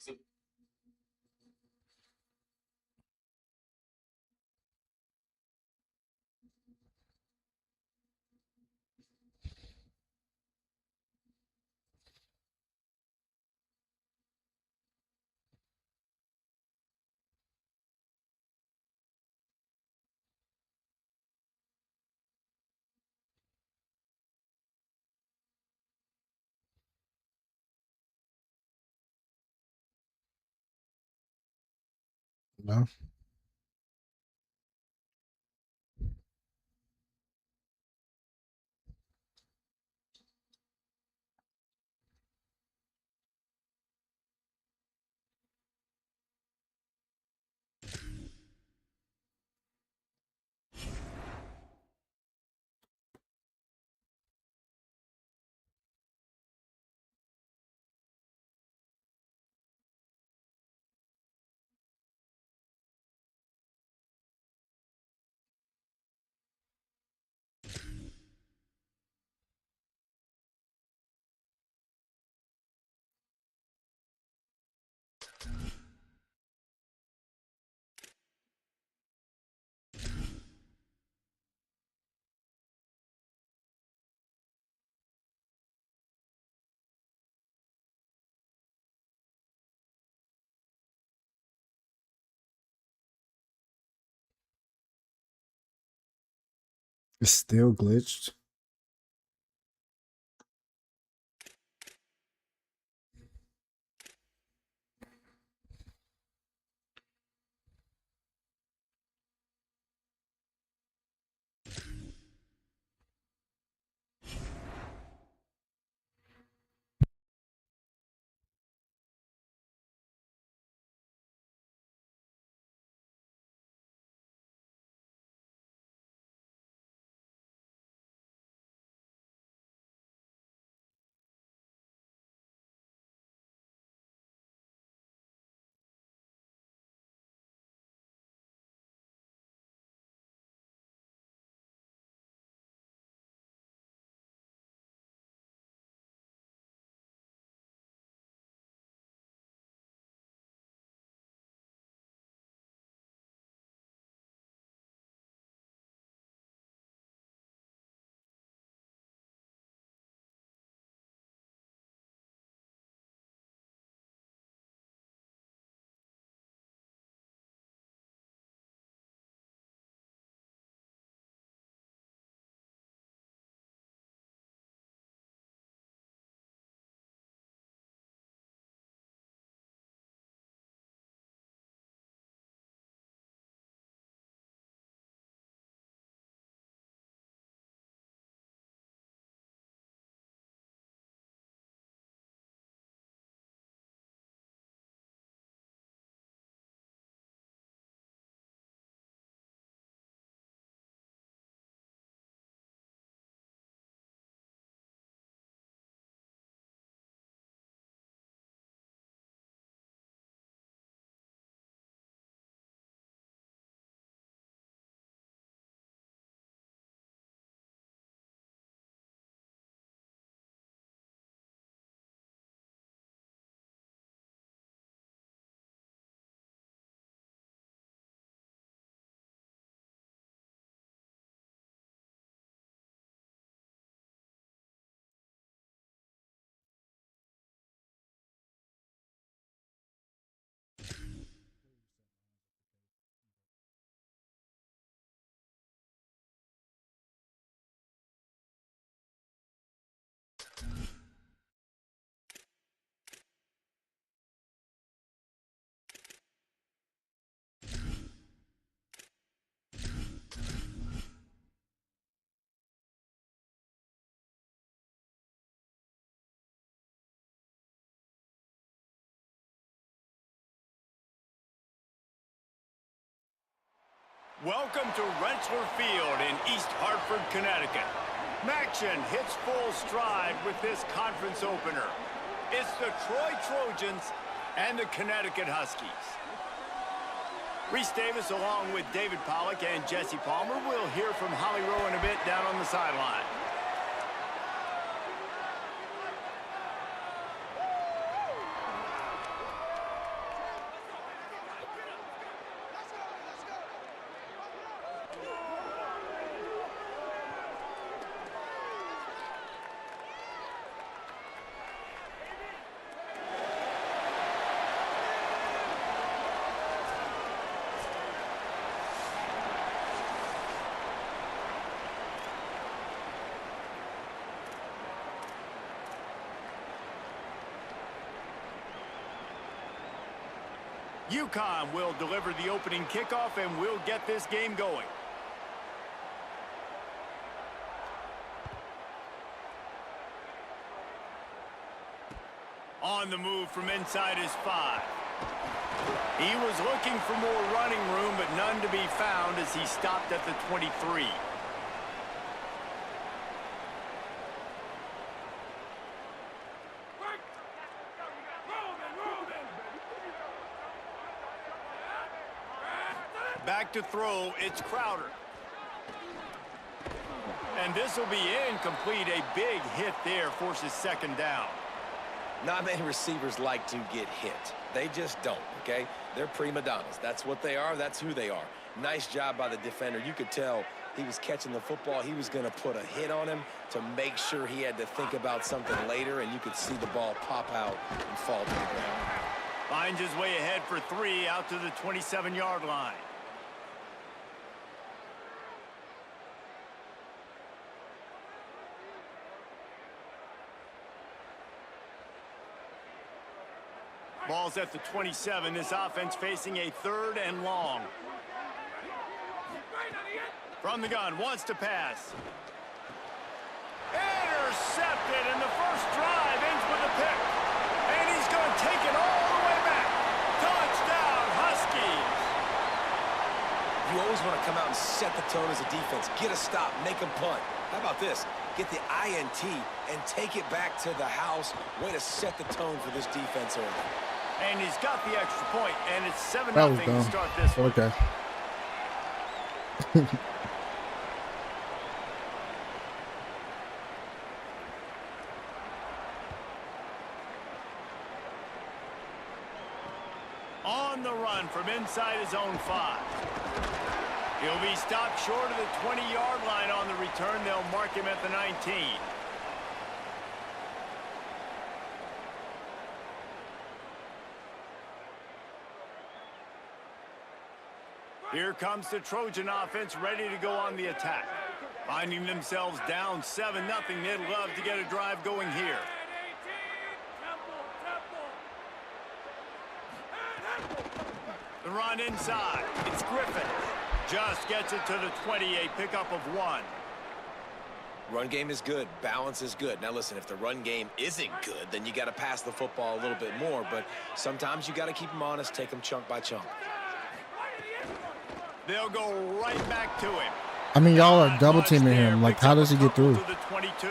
No. It's still glitched. Welcome to Rensselaer Field in East Hartford, Connecticut. Maction hits full stride with this conference opener. It's the Troy Trojans and the Connecticut Huskies. Reese Davis along with David Pollock and Jesse Palmer. We'll hear from Holly Rowe in a bit down on the sideline. Ucon will deliver the opening kickoff, and we'll get this game going. On the move from inside his 5. He was looking for more running room, but none to be found as he stopped at the 23. Back to throw, it's Crowder. And this will be incomplete. A big hit there forces second down. Not many receivers like to get hit. They just don't, okay? They're prima donnas. That's what they are. That's who they are. Nice job by the defender. You could tell he was catching the football. He was going to put a hit on him to make sure he had to think about something later, and you could see the ball pop out and fall to the ground. Finds his way ahead for 3 out to the 27-yard line. Ball's at the 27. This offense facing a 3rd and long. From the gun, wants to pass. Intercepted, and the first drive ends with a pick. And he's going to take it all the way back. Touchdown, Huskies. You always want to come out and set the tone as a defense. Get a stop, make them punt. How about this? Get the INT and take it back to the house. Way to set the tone for this defense early. And he's got the extra point, and it's 7-0 That to was start this one. Okay. On the run from inside his own 5. He'll be stopped short of the 20-yard line on the return. They'll mark him at the 19. Here comes the Trojan offense ready to go on the attack. Finding themselves down 7-0, they'd love to get a drive going here. The run inside. It's Griffin. Just gets it to the 20, a pickup of 1. Run game is good. Balance is good. Now, listen, if the run game isn't good, then you got to pass the football a little bit more. But sometimes you got to keep them honest, take them chunk by chunk. They'll go right back to him. I mean, y'all are double teaming him. Like, how does he get through? To the 22.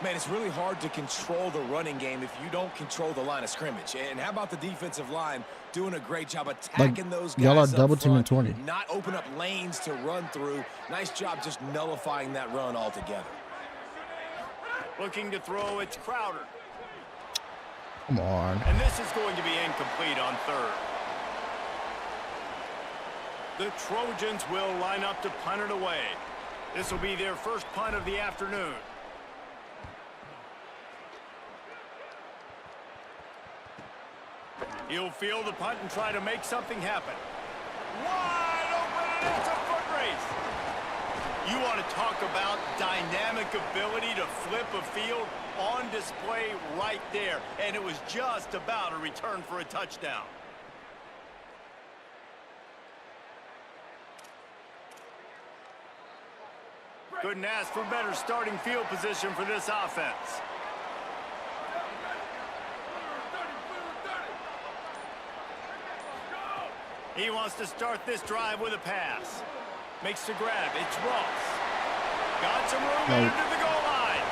Man, it's really hard to control the running game if you don't control the line of scrimmage. And how about the defensive line doing a great job attacking those guys? Y'all are up double teaming front, 20. Not open up lanes to run through. Nice job just nullifying that run altogether. Looking to throw, it's Crowder. Come on. And this is going to be incomplete on 3rd. The Trojans will line up to punt it away. This will be their first punt of the afternoon. He'll field the punt and try to make something happen. Wide open, and it's a foot race. You want to talk about dynamic ability to flip a field on display right there. And it was just about a return for a touchdown. Couldn't ask for better starting field position for this offense. He wants to start this drive with a pass. Makes the grab. It's Ross. Got some room into the goal line.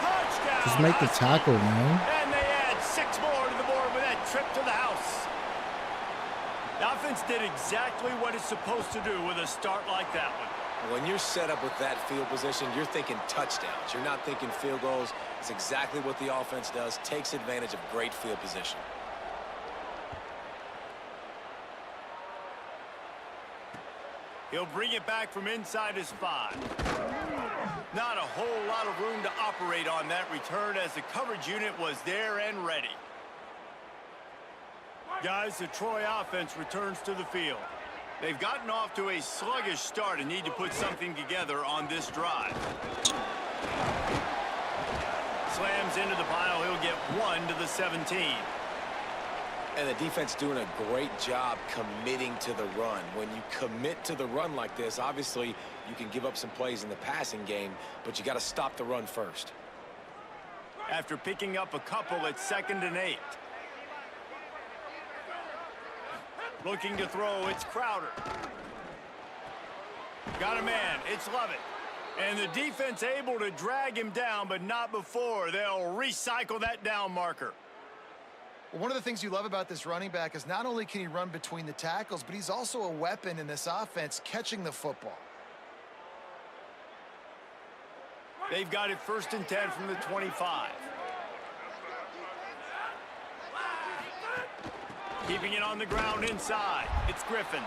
Touchdown. Just make the tackle, man. And they add 6 more to the board with that trip to the house. The offense did exactly what it's supposed to do with a start like that one. When you're set up with that field position, you're thinking touchdowns. You're not thinking field goals. It's exactly what the offense does. Takes advantage of great field position. He'll bring it back from inside his 5. Not a whole lot of room to operate on that return as the coverage unit was there and ready. Guys, the Troy offense returns to the field. They've gotten off to a sluggish start and need to put something together on this drive. Slams into the pile. He'll get 1 to the 17. And the defense doing a great job committing to the run. When you commit to the run like this, obviously you can give up some plays in the passing game, but you got to stop the run first. After picking up a couple, it's 2nd and 8. Looking to throw, it's Crowder. Got a man, it's Lovett. And the defense able to drag him down, but not before. They'll recycle that down marker. Well, one of the things you love about this running back is not only can he run between the tackles, but he's also a weapon in this offense catching the football. They've got it 1st and 10 from the 25. Keeping it on the ground inside. It's Griffin.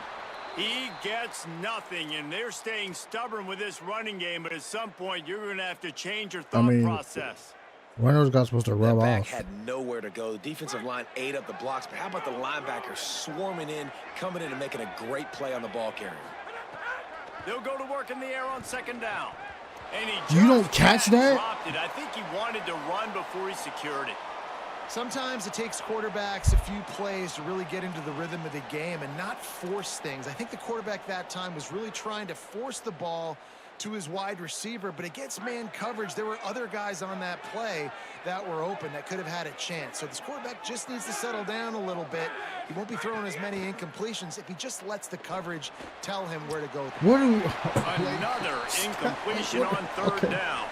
He gets nothing, and they're staying stubborn with this running game, but at some point, you're going to have to change your thought process. When are those guys supposed to rub That back off? had nowhere to go. The defensive line ate up the blocks, but how about the linebackers swarming in, coming in and making a great play on the ball carrier? They'll go to work in the air on 2nd down. And he You don't catch that? dropped it. I think he wanted to run before he secured it. Sometimes it takes quarterbacks a few plays to really get into the rhythm of the game and not force things. I think the quarterback that time was really trying to force the ball to his wide receiver, but against man coverage, there were other guys on that play that were open that could have had a chance. So this quarterback just needs to settle down a little bit. He won't be throwing as many incompletions if he just lets the coverage tell him where to go. What do Another incompletion on 3rd down.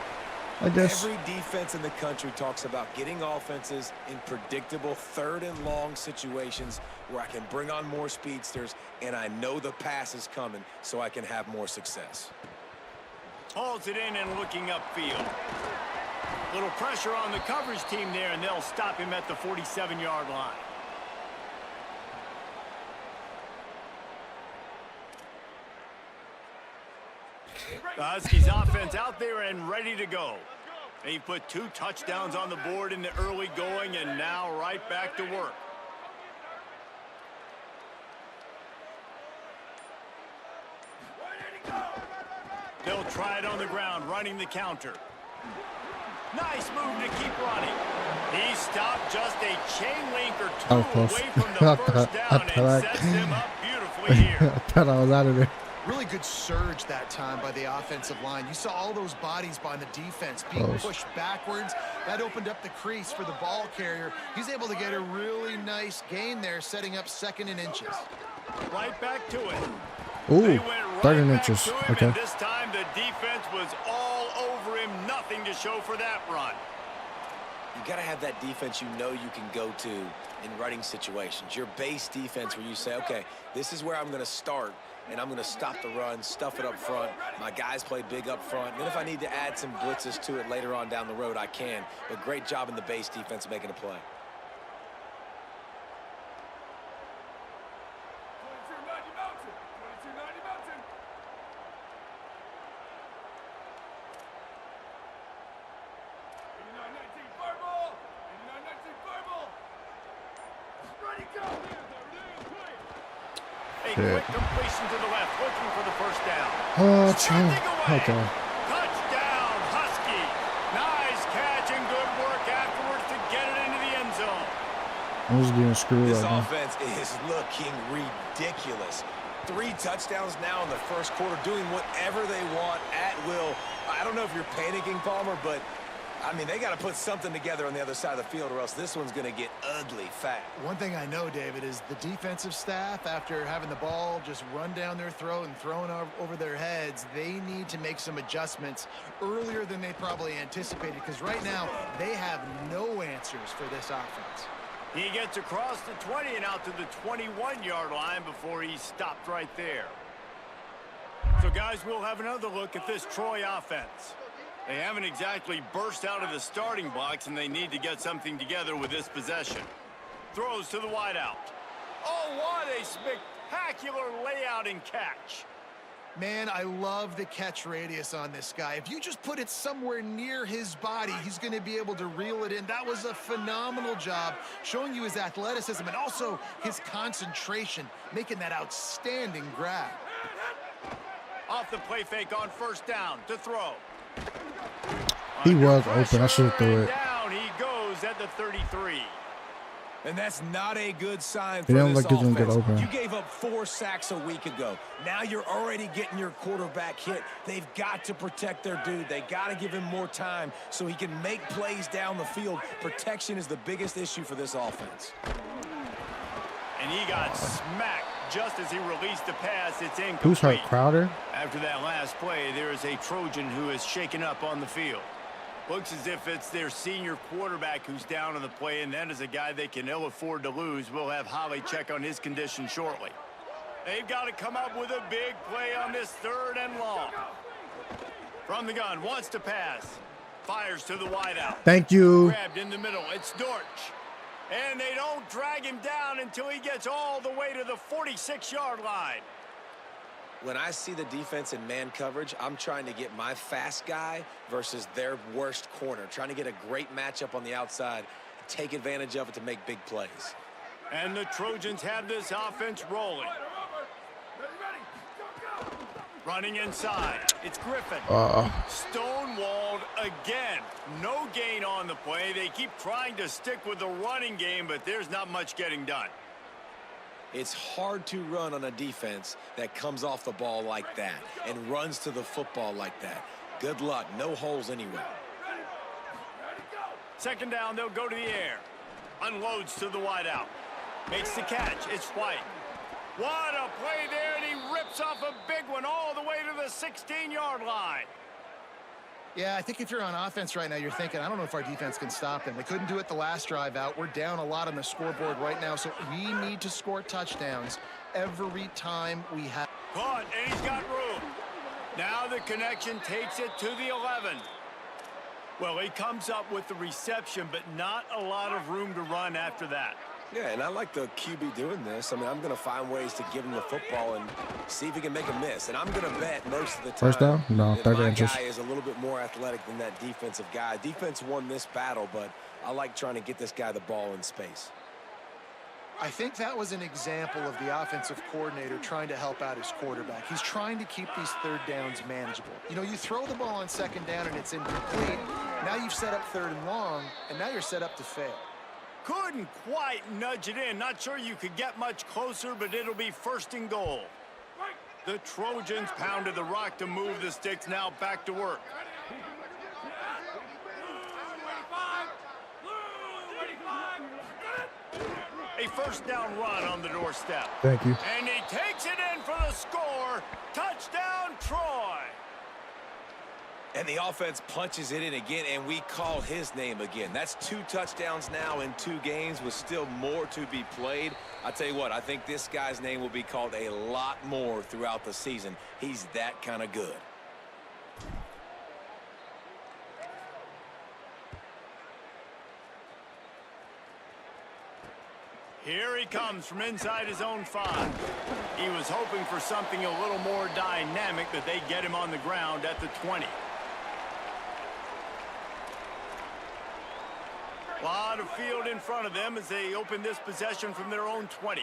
I guess Every defense in the country talks about getting offenses in predictable 3rd and long situations where I can bring on more speedsters and I know the pass is coming so I can have more success. Hauls it in and looking upfield. Little pressure on the coverage team there, and they'll stop him at the 47-yard line. The Huskies offense out there and ready to go. They put 2 touchdowns on the board in the early going, and now right back to work. They'll try it on the ground, running the counter. Nice move to keep running. He stopped just a chain link or 2 away from the first down and sets him up beautifully here. I thought I was out of there. Really good surge that time by the offensive line. You saw all those bodies by the defense being pushed backwards. That opened up the crease for the ball carrier. He's able to get a really nice gain there, setting up 2nd and inches. Right back to it. Ooh, 30 inches. Okay. And this time the defense was all over him. Nothing to show for that run. You got to have that defense you know you can go to in running situations. Your base defense where you say, okay, this is where I'm going to start, and I'm going to stop the run, stuff it up front. My guys play big up front. Then if I need to add some blitzes to it later on down the road, I can. But great job in the base defense making a play. A quick completion to the left, looking for the first down. Okay. Touchdown, Husky. Nice catch and good work afterwards to get it into the end zone. I'm just getting screwed This right now. offense is looking ridiculous. 3 touchdowns now in the first quarter, doing whatever they want at will. I don't know if you're panicking, Palmer, but I mean, they got to put something together on the other side of the field or else this one's going to get ugly fast. One thing I know, David, is the defensive staff, after having the ball just run down their throat and thrown over their heads, they need to make some adjustments earlier than they probably anticipated, because right now they have no answers for this offense. He gets across the 20 and out to the 21-yard line before he's stopped right there. So, guys, we'll have another look at this Troy offense. They haven't exactly burst out of the starting blocks, and they need to get something together with this possession. Throws to the wideout. Oh, what a spectacular layout and catch. Man, I love the catch radius on this guy. If you just put it somewhere near his body, he's going to be able to reel it in. That was a phenomenal job, showing you his athleticism and also his concentration, making that outstanding grab. Off the play fake on first down to throw. He was open. I should have threw it. Down he goes at the 33. And that's not a good sign They for don't this look like they're gonna offense. get open. You gave up 4 sacks a week ago. Now you're already getting your quarterback hit. They've got to protect their dude. They got to give him more time so he can make plays down the field. Protection is the biggest issue for this offense. And he got smacked just as he released the pass. It's incomplete. Who's hurt? Crowder? After that last play, there is a Trojan who is shaken up on the field. Looks as if it's their senior quarterback who's down on the play, and that is a guy they can ill afford to lose. We'll have Holly check on his condition shortly. They've got to come up with a big play on this 3rd and long. From the gun, wants to pass. Fires to the wideout. Thank you. Grabbed in the middle. It's Dortch. And they don't drag him down until he gets all the way to the 46-yard line. When I see the defense in man coverage, I'm trying to get my fast guy versus their worst corner, trying to get a great matchup on the outside, take advantage of it to make big plays. And the Trojans have this offense rolling. Running inside. It's Griffin. Stonewalled again. No gain on the play. They keep trying to stick with the running game, but there's not much getting done. It's hard to run on a defense that comes off the ball like that and runs to the football like that. Good luck. No holes anywhere. 2nd down, they'll go to the air. Unloads to the wideout. Makes the catch. It's White. What a play there, and he rips off a big one all the way to the 16-yard line. Yeah, I think if you're on offense right now, you're thinking, I don't know if our defense can stop them. They couldn't do it the last drive out. We're down a lot on the scoreboard right now, so we need to score touchdowns every time we have. Caught, and he's got room. Now the connection takes it to the 11. Well, he comes up with the reception, but not a lot of room to run after that. Yeah, and I like the QB doing this. I mean, I'm going to find ways to give him the football and see if he can make a miss. And I'm going to bet most of the time 1st down? No, that 3rd my inches. guy is a little bit more athletic than that defensive guy. Defense won this battle, but I like trying to get this guy the ball in space. I think that was an example of the offensive coordinator trying to help out his quarterback. He's trying to keep these 3rd downs manageable. You know, you throw the ball on 2nd down and it's incomplete. Now you've set up 3rd and long, and now you're set up to fail. Couldn't quite nudge it in. Not sure you could get much closer, but it'll be 1st and goal. The Trojans pounded the rock to move the sticks. Now back to work. A 1st down run on the doorstep. Thank you. And he takes it in for the score. Touchdown, Troy. And the offense punches it in again, and we call his name again. That's 2 touchdowns now in 2 games with still more to be played. I tell you what, I think this guy's name will be called a lot more throughout the season. He's that kind of good. Here he comes from inside his own 5. He was hoping for something a little more dynamic, but they get him on the ground at the 20. A lot of field in front of them as they open this possession from their own 20.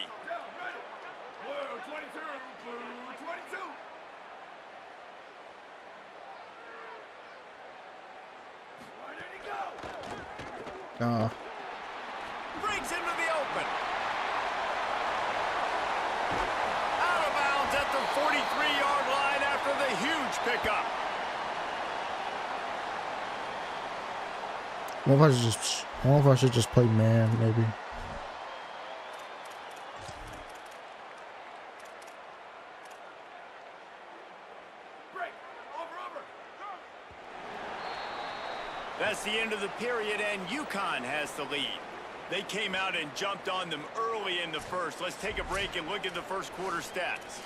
Brings into the open. Out of bounds at the 43-yard line after the huge pickup. I wonder if I should just play man, maybe. That's the end of the period, and Ucon has the lead. They came out and jumped on them early in the first. Let's take a break and look at the first quarter stats.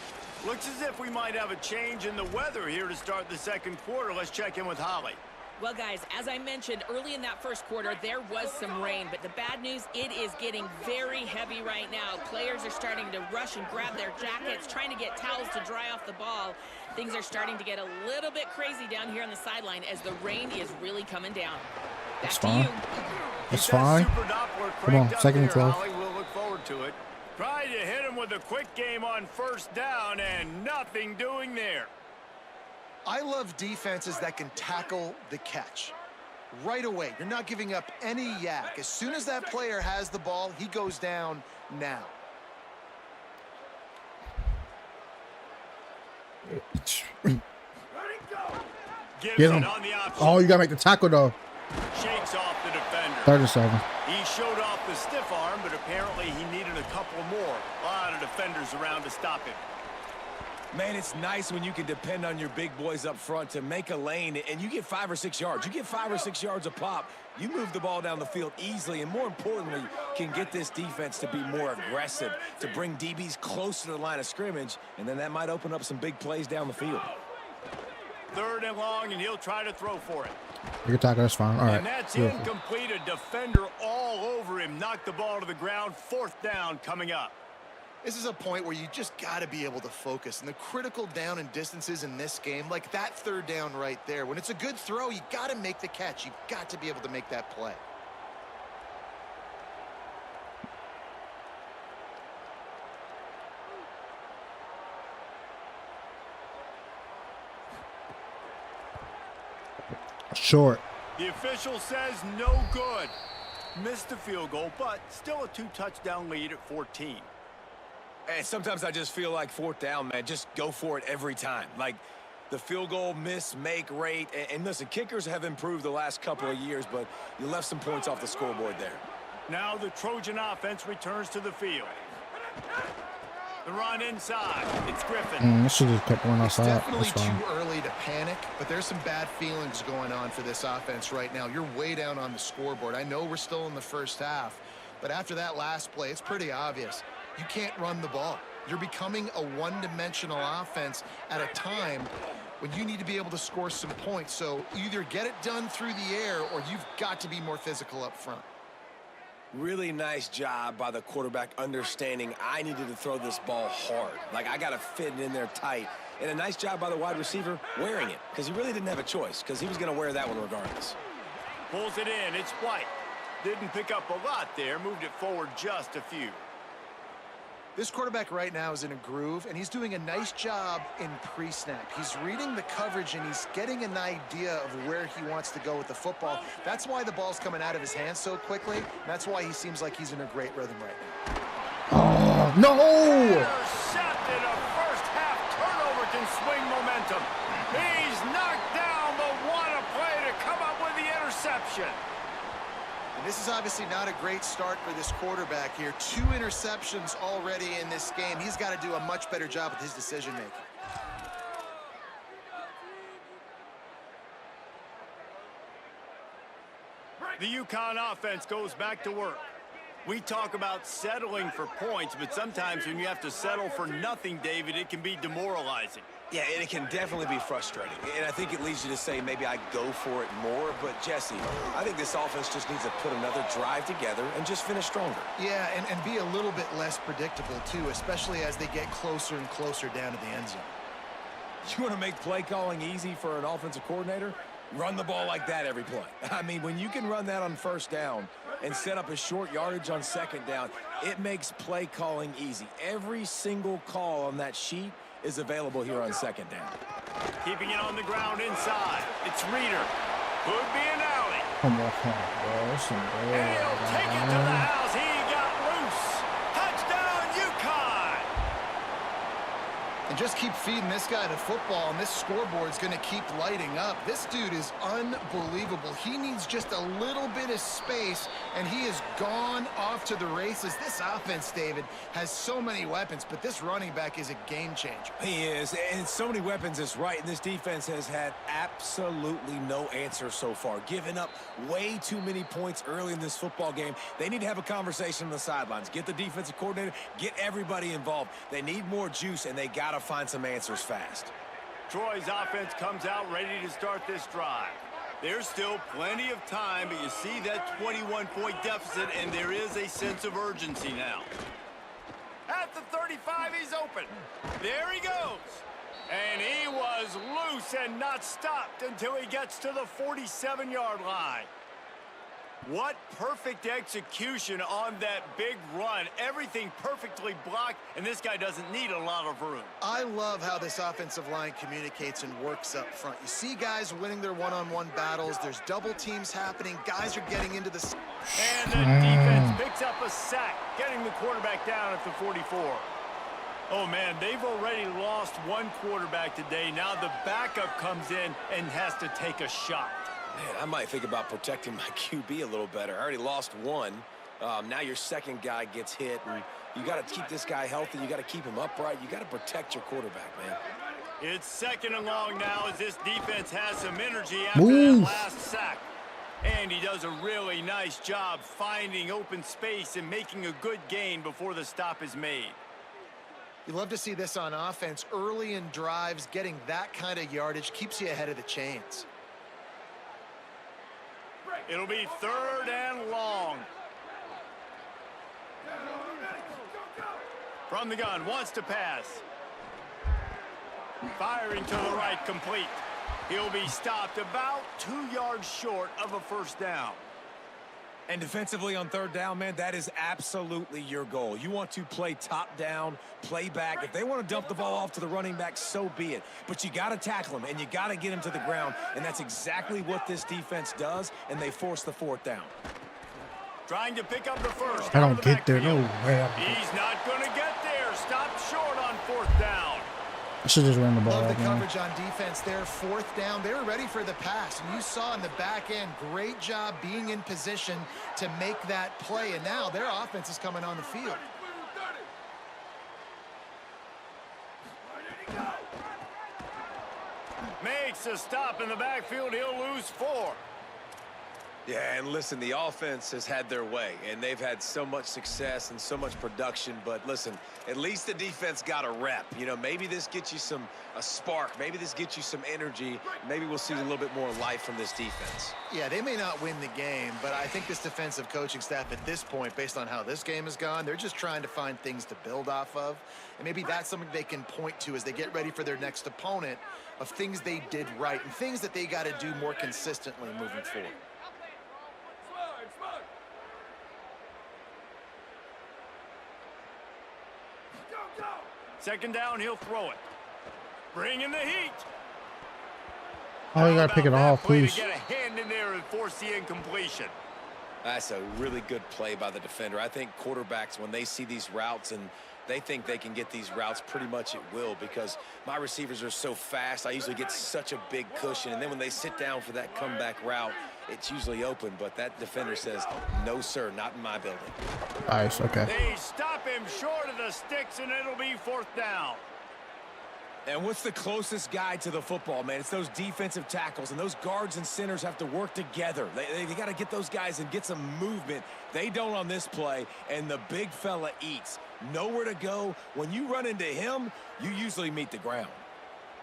Looks as if we might have a change in the weather here to start the 2nd quarter. Let's check in with Holly. Well, guys, as I mentioned early in that first quarter, there was some rain, but the bad news, it is getting very heavy right now. Players are starting to rush and grab their jackets, trying to get towels to dry off the ball. Things are starting to get a little bit crazy down here on the sideline as the rain is really coming down. That's Back to fine. you. That's fine. Come on, 2nd and 12. Holly, we'll look forward to it. Trying to hit him with a quick game on 1st down, and nothing doing there. I love defenses that can tackle the catch. right away. You're not giving up any yak. As soon as that player has the ball, he goes down now. Get him. Oh, you got to make the tackle, though. Shakes off the defender. 37. He showed off the stiff arm, but apparently he needed a couple more. A lot of defenders around to stop him. Man, it's nice when you can depend on your big boys up front to make a lane, and you get 5 or 6 yards. You get 5 or 6 yards a pop. You move the ball down the field easily, and more importantly, can get this defense to be more aggressive, to bring DBs closer to the line of scrimmage, and then that might open up some big plays down the field. 3rd and long, and he'll try to throw for it. You can tackle, that's fine. All right. And that's beautiful. incomplete. A defender all over him. Knocked the ball to the ground. 4th down coming up. This is a point where you just got to be able to focus. And the critical down and distances in this game, like that 3rd down right there, when it's a good throw, you got to make the catch. You've got to be able to make that play. Short. The official says no good. Missed the field goal, but still a 2-touchdown lead at 14. And sometimes I just feel like 4th down, man, just go for it every time. Like the field goal miss-make rate. And listen, kickers have improved the last couple of years, but you left some points off the scoreboard there. Now the Trojan offense returns to the field. The run inside. It's Griffin. I should have kept one outside. Definitely too early to panic, but there's some bad feelings going on for this offense right now. You're way down on the scoreboard. I know we're still in the first half, but after that last play, it's pretty obvious. You can't run the ball. You're becoming a one-dimensional offense at a time when you need to be able to score some points. So either get it done through the air or you've got to be more physical up front. Really nice job by the quarterback understanding I needed to throw this ball hard. Like, I got to fit it in there tight. And a nice job by the wide receiver wearing it, because he really didn't have a choice, because he was going to wear that one regardless. Pulls it in. It's White. Didn't pick up a lot there. Moved it forward just a few. This quarterback right now is in a groove, and he's doing a nice job in pre-snap. He's reading the coverage, and he's getting an idea of where he wants to go with the football. That's why the ball's coming out of his hands so quickly. That's why he seems like he's in a great rhythm right now. Oh, no! Intercepted. A first-half turnover can swing momentum. He's knocked down, but what a play to come up with the interception. And this is obviously not a great start for this quarterback here. 2 interceptions already in this game. He's got to do a much better job with his decision-making. The Ucon offense goes back to work. We talk about settling for points, but sometimes when you have to settle for nothing, David, it can be demoralizing. Yeah, and it can definitely be frustrating. And I think it leads you to say maybe I go for it more. But, Jesse, I think this offense just needs to put another drive together and just finish stronger. Yeah, and be a little bit less predictable, too, especially as they get closer and closer down to the end zone. You want to make play calling easy for an offensive coordinator? Run the ball like that every play. I mean, when you can run that on 1st down and set up a short yardage on 2nd down, it makes play calling easy. Every single call on that sheet is available here on 2nd down. Keeping it on the ground inside. It's Reeder. Could be an alley. Come on, bro. And he'll take it to the house. He got loose. Touchdown, Ucon. And just keep feeding this guy the football, and this scoreboard's going to keep lighting up. This dude is unbelievable. He needs just a little bit of space, and he has gone off to the races. This offense, David, has so many weapons, but this running back is a game changer. He is, and so many weapons is right, and this defense has had absolutely no answer so far. Giving up way too many points early in this football game. They need to have a conversation on the sidelines. Get the defensive coordinator, get everybody involved. They need more juice, and they got to find some answers fast. Troy's offense comes out ready to start this drive. There's still plenty of time, but you see that 21-point deficit, and there is a sense of urgency now. At the 35, he's open. There he goes. And he was loose and not stopped until he gets to the 47-yard line. What perfect execution on that big run. Everything perfectly blocked, and this guy doesn't need a lot of room. I love how this offensive line communicates and works up front. You see guys winning their one-on-one battles. There's double teams happening. Guys are getting into the... And the defense picks up a sack, getting the quarterback down at the 44. Oh, man, they've already lost one quarterback today. Now the backup comes in and has to take a shot. Man, I might think about protecting my QB a little better. I already lost one. Now your second guy gets hit, and you got to keep this guy healthy. You got to keep him upright. You got to protect your quarterback, man. It's 2nd and long now as this defense has some energy after that last sack. And he does a really nice job finding open space and making a good gain before the stop is made. You love to see this on offense. Early in drives, getting that kind of yardage keeps you ahead of the chains. It'll be 3rd and long. From the gun, wants to pass. Firing to the right, complete. He'll be stopped about 2 yards short of a first down. And defensively on 3rd down, man, that is absolutely your goal. You want to play top down, play back. If they want to dump the ball off to the running back, so be it. But you got to tackle him, and you got to get him to the ground. And that's exactly what this defense does, and they force the 4th down. Trying to pick up the first. I don't get there. No way. He's not going to get there. Stopped short on 4th down. I should just run the ball. Love the coverage on defense there. 4th down. They were ready for the pass. And you saw in the back end, great job being in position to make that play. And now their offense is coming on the field. Makes a stop in the backfield. He'll lose 4. Yeah, and listen, the offense has had their way, and they've had so much success and so much production. But listen, at least the defense got a rep. You know, maybe this gets you a spark. Maybe this gets you some energy. Maybe we'll see a little bit more life from this defense. Yeah, they may not win the game, but I think this defensive coaching staff at this point, based on how this game has gone, they're just trying to find things to build off of. And maybe that's something they can point to as they get ready for their next opponent, of things they did right and things that they got to do more consistently moving forward. Second down, he'll throw it. Bring in the heat. Oh, you got to pick it off, please. To get a hand in there and force the incompletion. That's a really good play by the defender. I think quarterbacks, when they see these routes and they think they can get these routes pretty much at will, because my receivers are so fast. I usually get such a big cushion, and then when they sit down for that comeback route, it's usually open. But that defender says, no, sir, not in my building. Nice, okay. They stop him short of the sticks, and it'll be 4th down. And what's the closest guy to the football, man? It's those defensive tackles, and those guards and centers have to work together. They got to get those guys and get some movement. They don't on this play, and the big fella eats. Nowhere to go. When you run into him, you usually meet the ground.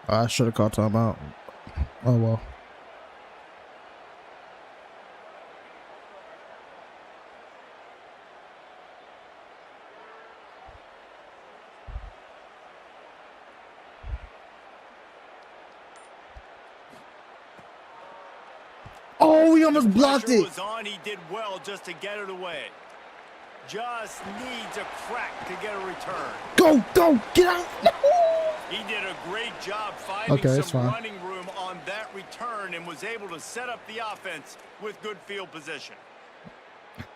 I should have caught timeout. Oh, well. Oh, he almost blocked it. Was on. He did well just to get it away. Just needs a crack to get a return. Go, get out. No. He did a great job finding some running room on that return and was able to set up the offense with good field position.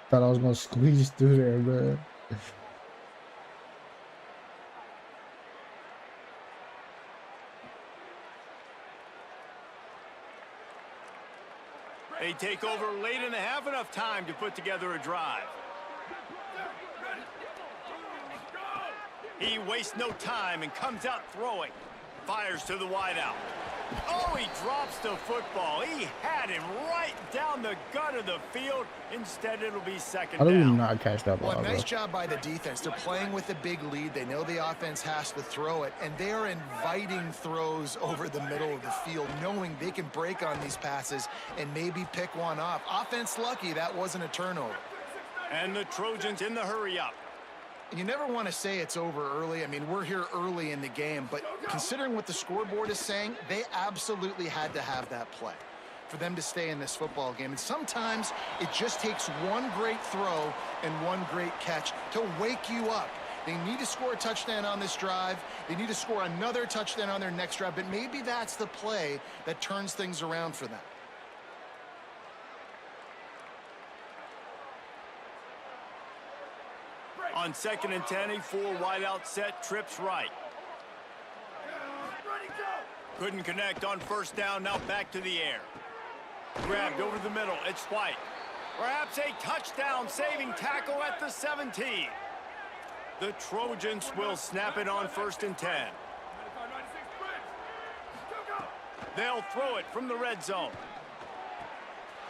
Thought I was going to squeeze through there, man. They take over late in the half, enough time to put together a drive. He wastes no time and comes out throwing. Fires to the wideout. Oh, he drops the football. He had him right down the gut of the field. Instead, it'll be 2nd down. I did not catch that ball. Well, nice job by the defense. They're playing with a big lead. They know the offense has to throw it, and they are inviting throws over the middle of the field, knowing they can break on these passes and maybe pick one off. Offense lucky that wasn't a turnover. And the Trojans in the hurry-up. You never want to say it's over early. I mean, we're here early in the game, but considering what the scoreboard is saying, they absolutely had to have that play. for them to stay in this football game. And sometimes it just takes one great throw and one great catch to wake you up. They need to score a touchdown on this drive. They need to score another touchdown on their next drive, but maybe that's the play that turns things around for them. On 2nd and 10, a 4 wide out set, trips right. Couldn't connect on 1st down, now back to the air. Grabbed over the middle, it's White. Perhaps a touchdown saving tackle at the 17. The Trojans will snap it on 1st and 10. They'll throw it from the red zone.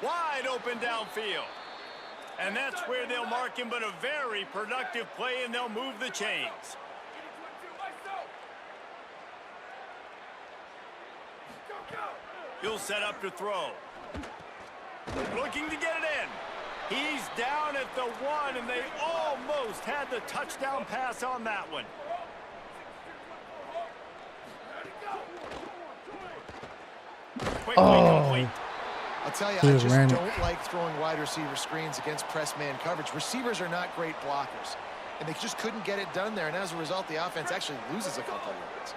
Wide open downfield. And that's where they'll mark him, but a very productive play, and they'll move the chains. He'll set up to throw. Looking to get it in. He's down at the 1, and they almost had the touchdown pass on that one. Quickly complete. I'll tell you, I just don't like throwing wide receiver screens against press man coverage. Receivers are not great blockers, and they just couldn't get it done there, and as a result, the offense actually loses a couple of yards.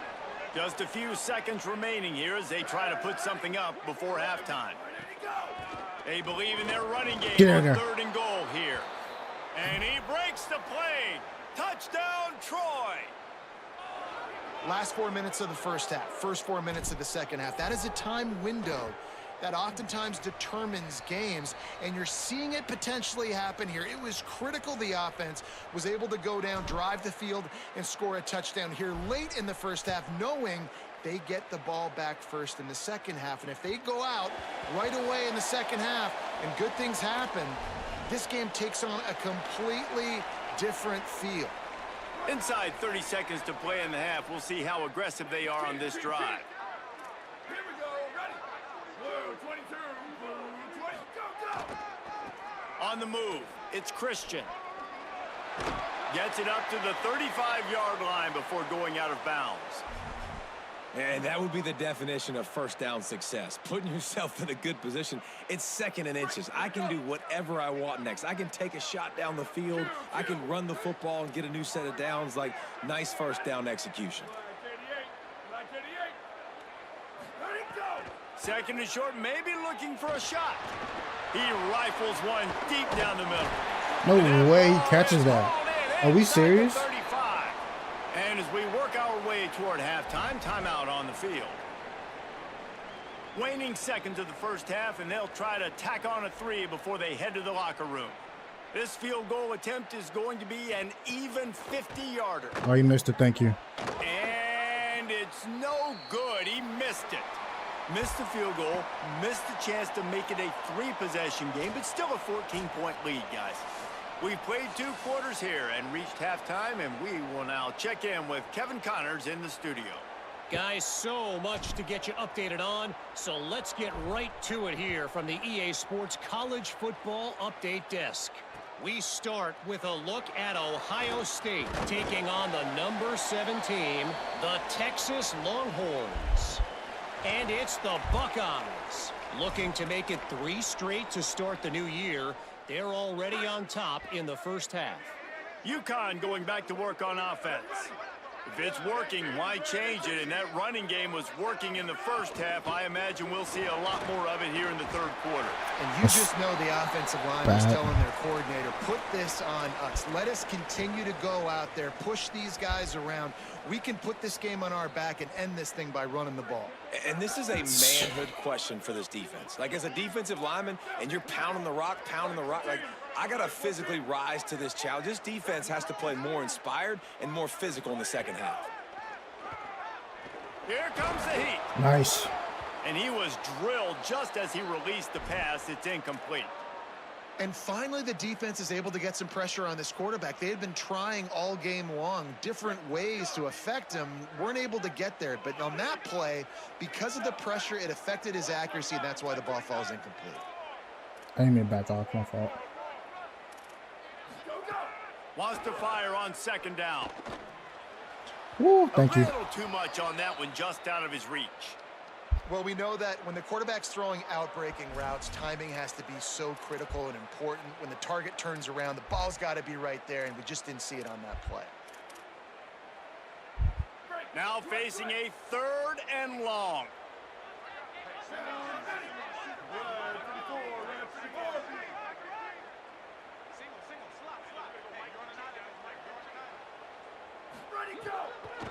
Just a few seconds remaining here as they try to put something up before halftime. They believe in their running game on 3rd and goal here. And he breaks the play. Touchdown, Troy. Last 4 minutes of the first half, first 4 minutes of the second half. That is a time window that oftentimes determines games, and you're seeing it potentially happen here. It was critical the offense was able to go down, drive the field, and score a touchdown here late in the first half, knowing they get the ball back first in the second half. And if they go out right away in the second half and good things happen, this game takes on a completely different feel. Inside 30 seconds to play in the half. We'll see how aggressive they are on this drive. On the move, it's Christian. Gets it up to the 35-yard line before going out of bounds. And that would be the definition of first down success. Putting yourself in a good position. It's 2nd and inches. I can do whatever I want next. I can take a shot down the field. I can run the football and get a new set of downs. Like, nice first down execution. 2nd and short, maybe looking for a shot. He rifles one deep down the middle. No way he catches that. Are we serious? And as we work our way toward halftime, timeout on the field. Waning seconds of the first half, and they'll try to tack on a 3 before they head to the locker room. This field goal attempt is going to be an even 50-yarder. Oh, you missed it. Thank you. And it's no good. He missed it. Missed the field goal, missed the chance to make it a 3-possession game, but still a 14-point lead, guys. We've played 2 quarters here and reached halftime, and we will now check in with Kevin Connors in the studio. Guys, so much to get you updated on, so let's get right to it here from the EA Sports College Football Update Desk. We start with a look at Ohio State taking on the number 7 team, the Texas Longhorns. And it's the Buckeyes. Looking to make it 3 straight to start the new year. They're already on top in the first half. Ucon going back to work on offense. If it's working, why change it? And that running game was working in the first half. I imagine we'll see a lot more of it here in the 3rd quarter. And you just know the offensive line was telling their coordinator, put this on us. Let us continue to go out there, push these guys around. We can put this game on our back and end this thing by running the ball. And this is a manhood question for this defense. Like, as a defensive lineman, and you're pounding the rock, like, I got to physically rise to this challenge. This defense has to play more inspired and more physical in the second half. Here comes the heat. Nice. And he was drilled just as he released the pass. It's incomplete. And finally, the defense is able to get some pressure on this quarterback. They had been trying all game long, different ways to affect him, weren't able to get there. But on that play, because of the pressure, it affected his accuracy, and that's why the ball falls incomplete. I didn't mean to back off. My fault. Wants to fire on 2nd down. Woo, thank you. A little too much on that one, just out of his reach. Well, we know that when the quarterback's throwing out-breaking routes, timing has to be so critical and important. When the target turns around, the ball's got to be right there, and we just didn't see it on that play. Now facing a 3rd and long.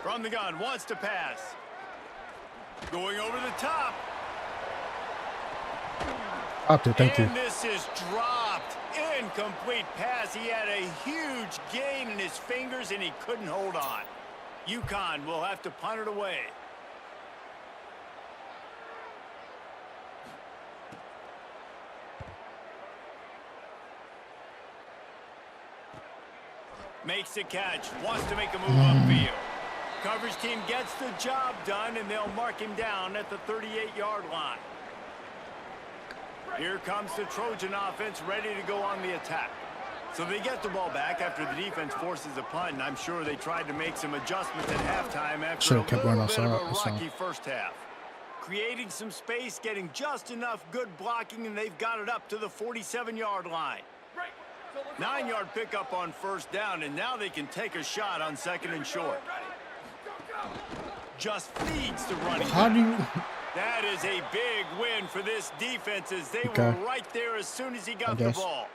From the gun, wants to pass. Going over the top. Up there, thank you. And this is dropped. Incomplete pass. He had a huge gain in his fingers, and he couldn't hold on. Ucon will have to punt it away. Makes the catch. Wants to make a move upfield. Coverage team gets the job done, and they'll mark him down at the 38-yard line. Here comes the Trojan offense ready to go on the attack. So they get the ball back after the defense forces a punt, and I'm sure they tried to make some adjustments at halftime after a little bit of a rocky first half. Creating some space, getting just enough good blocking, and they've got it up to the 47-yard line. 9-yard pickup on 1st down, and now they can take a shot on 2nd and short. Just feeds the running back. How do you... That is a big win for this defense, as they were right there as soon as he got the ball.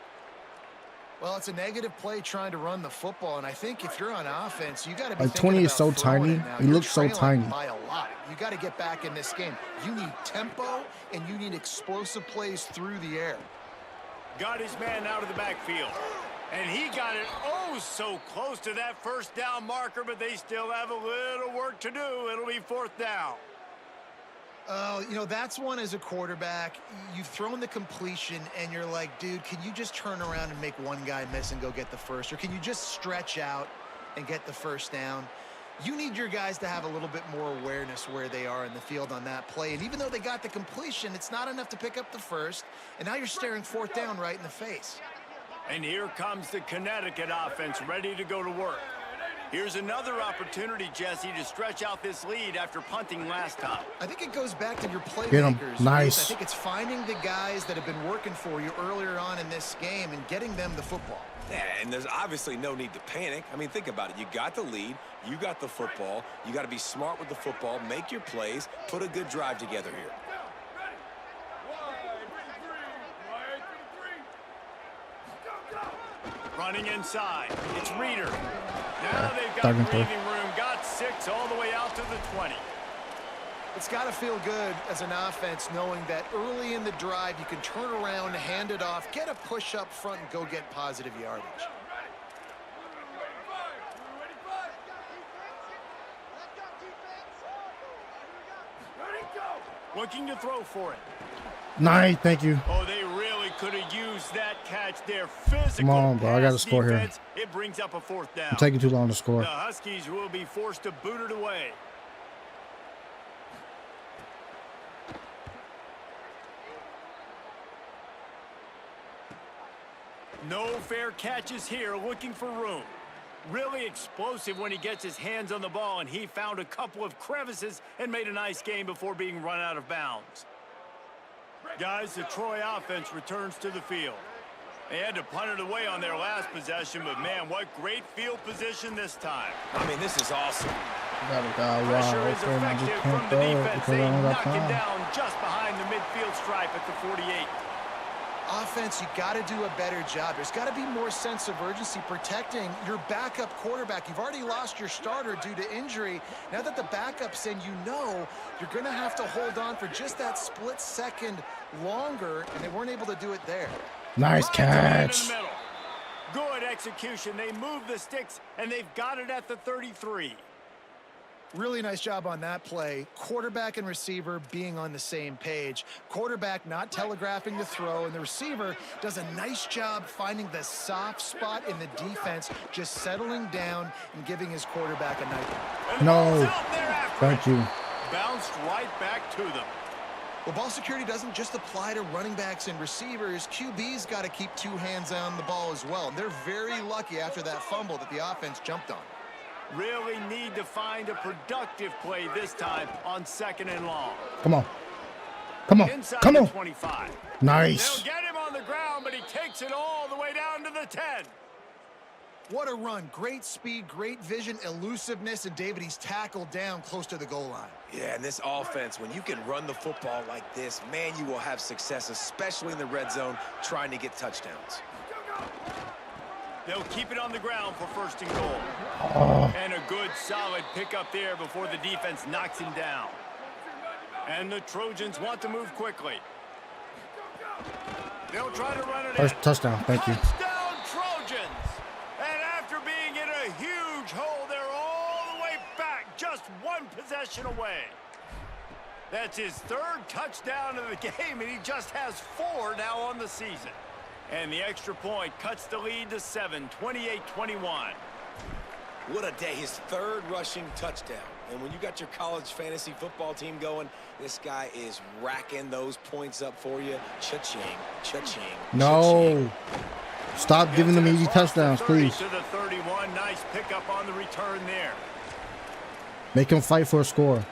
Well, it's a negative play trying to run the football, and I think if you're on offense, you got to be like 20 is so tiny. He looks so tiny. By a lot. You got to get back in this game. You need tempo, and you need explosive plays through the air. Got his man out of the backfield. And he got it oh so close to that 1st down marker, but they still have a little work to do. It'll be 4th down. Oh, you know, that's one as a quarterback. You've thrown the completion, and you're like, dude, can you just turn around and make one guy miss and go get the first? Or can you just stretch out and get the 1st down? You need your guys to have a little bit more awareness where they are in the field on that play. And even though they got the completion, it's not enough to pick up the 1st. And now you're staring 4th down right in the face. And here comes the Connecticut offense ready to go to work. Here's another opportunity, Jesse, to stretch out this lead after punting last time. I think it goes back to your Get him. playmakers. Nice. I think it's finding the guys that have been working for you earlier on in this game and getting them the football. Yeah, and there's obviously no need to panic. I mean, think about it. You got the lead. You got the football. You got to be smart with the football, make your plays, put a good drive together here. Running inside. It's Reader. Now they've got breathing room. Got 6 all the way out to the 20. It's got to feel good as an offense knowing that early in the drive you can turn around, hand it off, get a push up front, and go get positive yardage. Looking to throw for it. Nice, thank you. Oh, they really could have used that catch there. Physical. Come on, bro. I got to score here. It brings up a 4th down. I'm taking too long to score. The Huskies will be forced to boot it away. No fair catches here, looking for room. Really explosive when he gets his hands on the ball, and he found a couple of crevices and made a nice game before being run out of bounds. Guys, the Troy offense returns to the field. They had to punt it away on their last possession, but man, what great field position this time. I mean, this is awesome. Pressure is effective from the defense. They knock him down just behind the midfield stripe at the 48. Offense, you got to do a better job. There's got to be more sense of urgency protecting your backup quarterback. You've already lost your starter due to injury. Now that the backup's in, you know you're going to have to hold on for just that split second longer, and they weren't able to do it there. Nice catch. Good execution. They move the sticks, and they've got it at the 33. Really nice job on that play. Quarterback and receiver being on the same page. Quarterback not telegraphing the throw, and the receiver does a nice job finding the soft spot in the defense, just settling down and giving his quarterback a night. No. Thank you. Bounced right back to them. Well, ball security doesn't just apply to running backs and receivers. QB's got to keep 2 hands on the ball as well. And they're very lucky after that fumble that the offense jumped on. Really need to find a productive play this time on 2nd and long. Come on. Come on. Inside Come the on. 25. Nice. They'll get him on the ground, but he takes it all the way down to the 10. What a run. Great speed, great vision, elusiveness, and David, he's tackled down close to the goal line. Yeah, and this offense, when you can run the football like this, man, you will have success, especially in the red zone, trying to get touchdowns. They'll keep it on the ground for 1st and goal. And a good, solid pickup there before the defense knocks him down. And the Trojans want to move quickly. They'll try to run it First in. touchdown. Thank you. Touchdown, Trojans! And after being in a huge hole, they're all the way back, just one possession away. That's his 3rd touchdown of the game, and he just has 4 now on the season. And the extra point cuts the lead to 7, 28-21. What a day, his 3rd rushing touchdown. And when you got your college fantasy football team going, this guy is racking those points up for you. Cha-ching, cha-ching, No. Stop giving them easy touchdowns, please. To the 31, nice pickup on the return there. Make him fight for a score.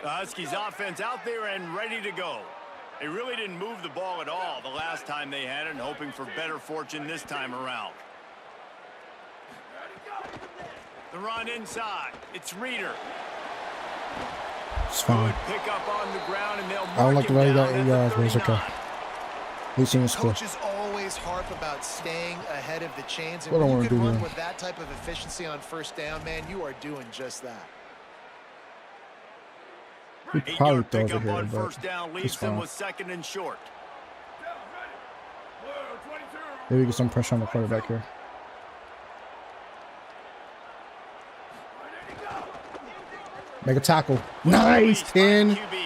The Huskies offense out there and ready to go. They really didn't move the ball at all the last time they had it, and hoping for better fortune this time around. The run inside. It's Reeder. It's fine. Good pick up on the ground, and they'll I don't like the way he got 8 yards, but it's okay. 39. At least he didn't score. Coaches always harp about staying ahead of the chains, and What I when wanna you can do run here. with that type of efficiency on 1st down, man, you are doing just that. He probably 8-yard throws it pickup here, on but 1st down it's leaves them fine. with 2nd and short. Maybe get some pressure on the quarterback here. Make a tackle. Nice, 10. QB.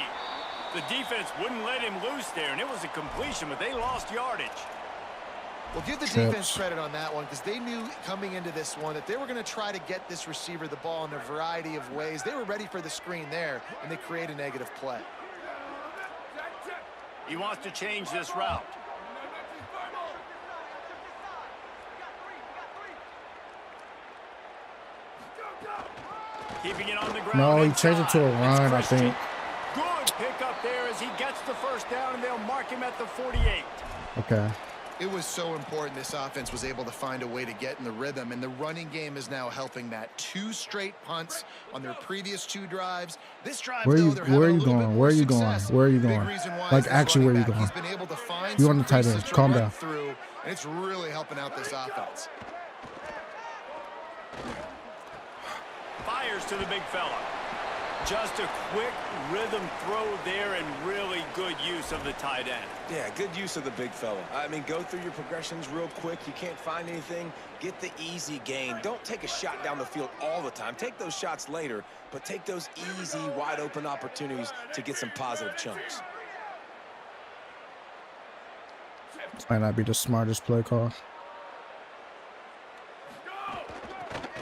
The defense wouldn't let him loose there, and it was a completion, but they lost yardage. Well, give the Trips. defense credit on that one, because they knew coming into this one that they were going to try to get this receiver the ball in a variety of ways. They were ready for the screen there, and they create a negative play. He wants to change this route. Keeping it on the ground. No, he inside. changed it to a It's run, I Christian. think. Good pick up there as he gets the 1st down, and they'll mark him at the 48. Okay. It was so important this offense was able to find a way to get in the rhythm, and the running game is now helping that. 2 straight punts on their previous 2 drives. This drive, Where are though, you- they're where are having you a little going? bit Where more are you going? success. Where are you Big going? reason why Like, is this actually, where running are you back. going? He's been able to find You some on the tight creases end. to Calm run down. through, and it's really helping out this offense. Fires to the big fella. Just a quick rhythm throw there, and really good use of the tight end. Yeah, good use of the big fella. I mean, go through your progressions real quick. You can't find anything. Get the easy gain. Don't take a shot down the field all the time. Take those shots later, but take those easy, wide-open opportunities to get some positive chunks. This might not be the smartest play call.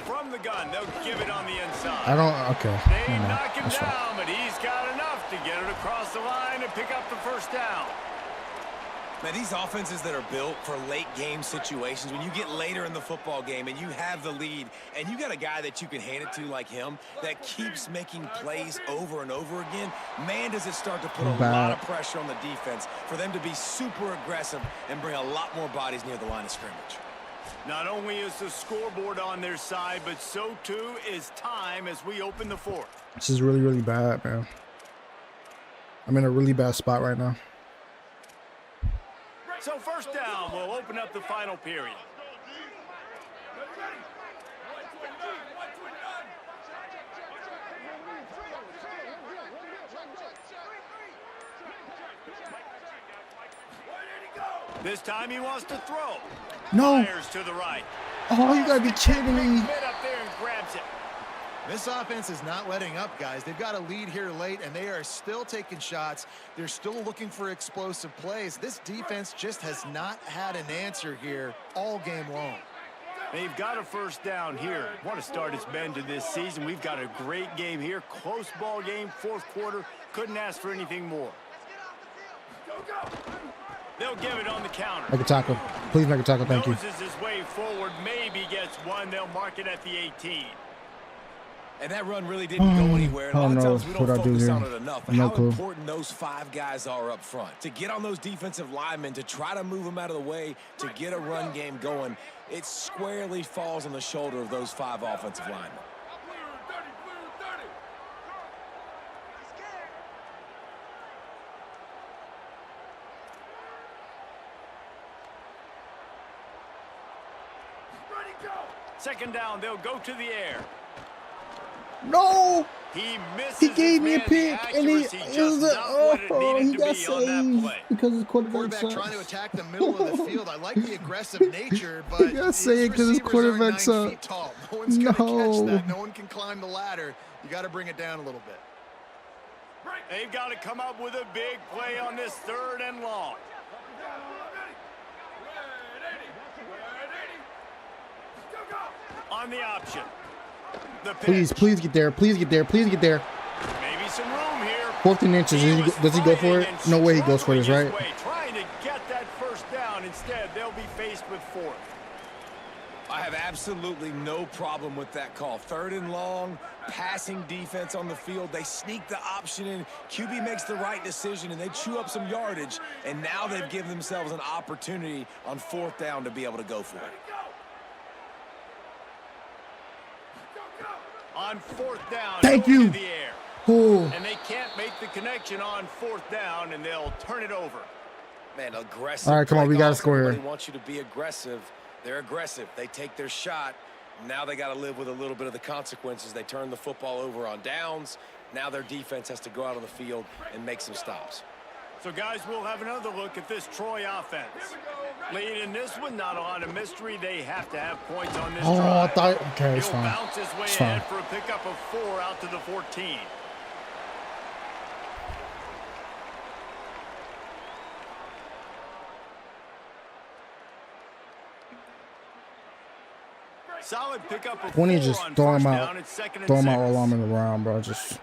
From the gun, they'll give it on the inside. I don't. Okay. They No, knock him that's fine. down, but he's got enough to get it across the line and pick up the 1st down. Man, these offenses that are built for late game situations, when you get later in the football game and you have the lead and you got a guy that you can hand it to like him that keeps making plays over and over again, man, does it start to put a lot of pressure on the defense for them to be super aggressive and bring a lot more bodies near the line of scrimmage. Not only is the scoreboard on their side, but so too is time as we open the 4th. This is really, really bad, man. I'm in a really bad spot right now. So 1st down will open up the final period. This time he wants to throw. No. Fires to the right. Oh, you gotta be kidding me. Mid up there and grabs it. This offense is not letting up, guys. They've got a lead here late, and they are still taking shots. They're still looking for explosive plays. This defense just has not had an answer here all game long. They've got a 1st down here. What a start it's been to this season. We've got a great game here. Close ball game, 4th quarter. Couldn't ask for anything more. They'll give it on the counter. Make a tackle. Please make a tackle. Thank you. Noses his way forward. Maybe gets one. They'll mark it at the 18. And that run really didn't go anywhere. And a lot of times we don't focus on it enough. But how important those 5 guys are up front. To get on those defensive linemen, to try to move them out of the way, to get a run game going, it squarely falls on the shoulder of those 5 offensive linemen. Second down, they'll go to the air. No! He gave me a pick, and he got saved because his quarterback sucks. Trying to attack the middle of the field. I like the aggressive nature, but he got saved because his quarterback sucks. No one's going to catch that. No one can climb the ladder. You got to bring it down a little bit. They've got to come up with a big play on this 3rd and long. On the option. Please get there. Please get there. Please get there. Maybe some room here. 14 inches. Does he go for it? No way he goes for this, right? Trying to get that first down. Instead, they'll be faced with 4th. I have absolutely no problem with that call. 3rd and long, passing defense on the field. They sneak the option in. QB makes the right decision, and they chew up some yardage. And now they've given themselves an opportunity on 4th down to be able to go for it. On 4th down, thank you. To the air. And they can't make the connection on 4th down, and they'll turn it over. Man, aggressive. All right, come on, we got to score here. Everybody wants you to be aggressive. They're aggressive. They take their shot. Now they got to live with a little bit of the consequences. They turn the football over on downs. Now their defense has to go out on the field and make some stops. So, guys, we'll have another look at this Troy offense. Lead in this one, not a lot of mystery. They have to have points on this drive. Okay, it's fine. He'll bounce his way ahead for a pickup of 4 out to the 14. Solid pickup of 20 4 just on throw first him down. out. It's 2nd and Throw him 6. out while I'm in the round, bro. Just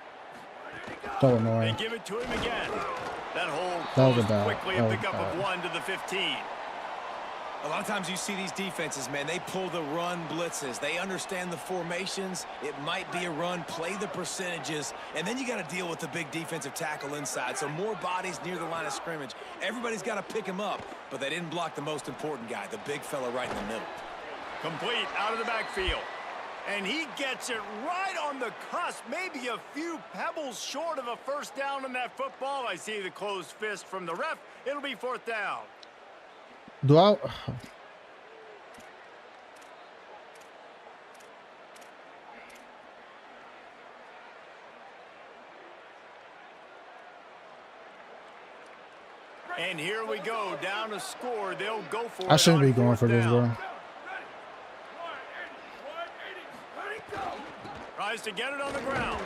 so annoying. They give it to him again. That hole was closed quickly, a pickup of 1 to the 15. A lot of times you see these defenses, man, they pull the run blitzes. They understand the formations. It might be a run, play the percentages, and then you got to deal with the big defensive tackle inside. So more bodies near the line of scrimmage. Everybody's got to pick him up, but they didn't block the most important guy, the big fella right in the middle. Complete out of the backfield. And he gets it right on the cusp, maybe a few pebbles short of a first down on that football. I see the closed fist from the ref. It'll be 4th down. Do I? And here we go, down a score. They'll go for it. I shouldn't be going for this, bro. Tries to get it on the ground.